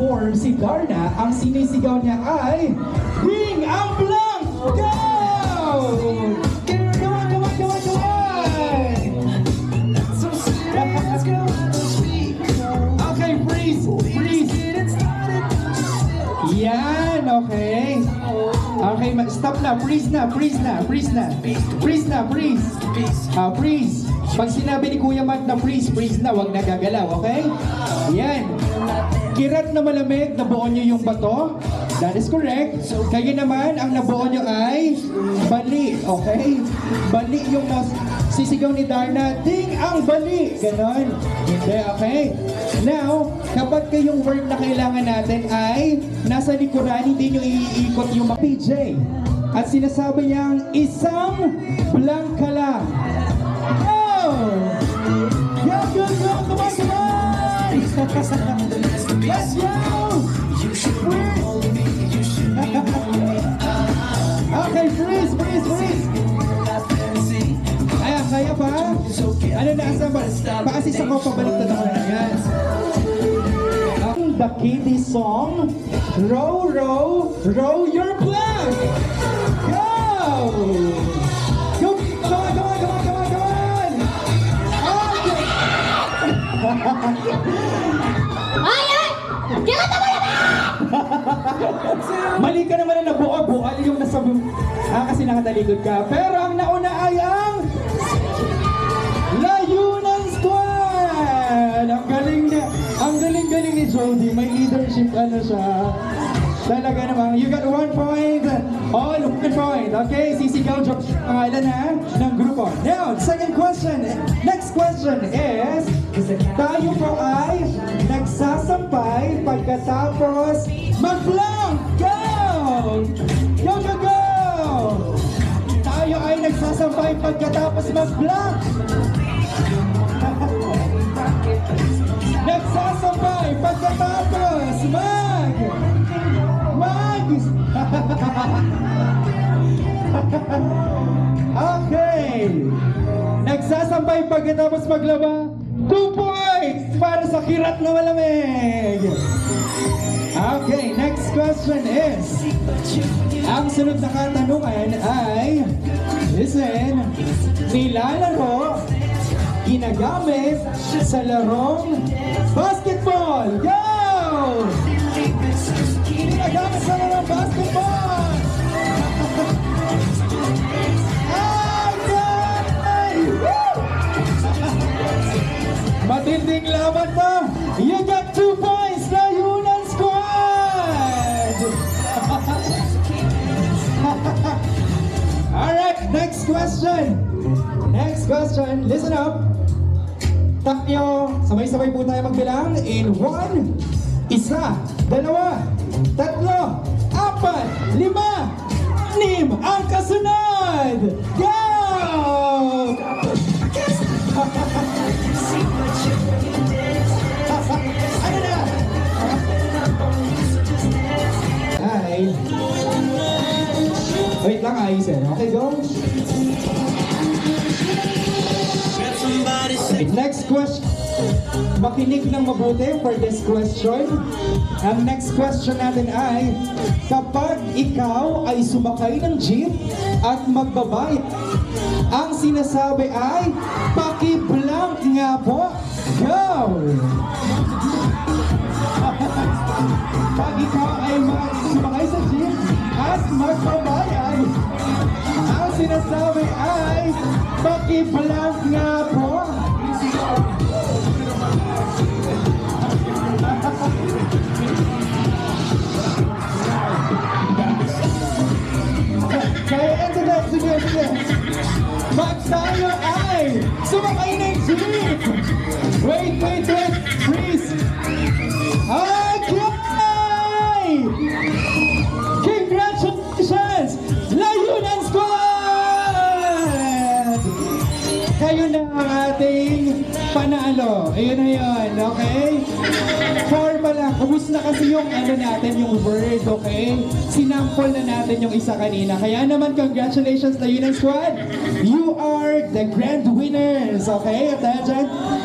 mag-perform si Darna, ang sinisigaw niya ay Ding ang Blanc! Go! Come on, come on, come on, come on! Okay, freeze! Freeze! Yan, okay. Okay, stop na, freeze na, freeze na, freeze na. Freeze na, freeze. Freeze. Pag sinabi ni Kuya Matt na freeze, freeze na, wag na gagalaw, okay? Yan. Kirat na malamig, nabuo nyo yung bato. That is correct. Kayo naman, ang nabuo nyo ay bali, okay? Bali yung sisigaw ni Darna, Ding ang bali! Ganon. Hindi, okay? Now, kapag kayong word na kailangan natin ay nasa likuran, hindi nyo iikot yung PJ. At sinasabi niyang isang blanca lang. Go! Go, go, go! Come on, come on! Let's go! Okay, freeze, freeze, freeze! Ayan, kaya pa? Ano na, asan ba? Pa-assist ako, pabaliktad ako na. Yan. The Kitty song, Row, row, row your flag! Go! Go! Come on, come on, come on, come on, come on! Okay! Ay, ay! Kikita mo naman! Mali ka naman na nabuo, bual yung nasa... kasi nakatalikod ka. Pero ang nauna ay ang... Layunan Squad! Ang galing na... Ang galing-galing ni Jody. May leadership ano siya. Talaga naman. You got 1 point. All 1 point. Okay, sisigaw joke pangalan ha ng grupo. Now, second question. Next question is, tayo po ay nagsasampay pagkatapos mag-blank. Go! Go, go, go! Tayo ay nagsasampay pagkatapos mag-blank. Nagsasampay pagkatapos Okay. Nagsasampay pagkatapos maglaba. 2 points para sa kirat na malamig. Okay, next question is, ang sunod na katanungan ay, listen, nilalaro, ginagamit sa larong basketball. Go! Ginagamit sa larong basketball. Okay! Woo! Matinding laban to. You got 2 points, Layunan Squad! Alright, next question. Next question, listen up. Tap nyo, sabay-sabay po tayo magbilang in 1, 1, 2, 3, 4, 5, 6, ang kasunod! Go! Ano na? Hi. Wait lang, ayusin. Okay, go. Next question. Makinig ng mabuti for this question. Ang next question natin ay, kapag ikaw ay sumakay ng jeep at magbabayad, ang sinasabi ay, paki-blank nga po. Go! Pag ikaw ay sumakay sa jeep at magbabayad, ang sinasabi ay, paki-blank nga po. Kaya ito na, sige. Pag tayo ay sumakay ng jeep. Wait, freeze. Okay! Congratulations! Layunan Squad! Kayo na ang ating panalo. Ayun na yun, okay? Pala, ubus na kasi yung ano natin, yung word, okay? Sinample na natin yung isa kanina. Kaya naman, congratulations Layunan Squad! You are the grand winners, okay? At dahil dyan,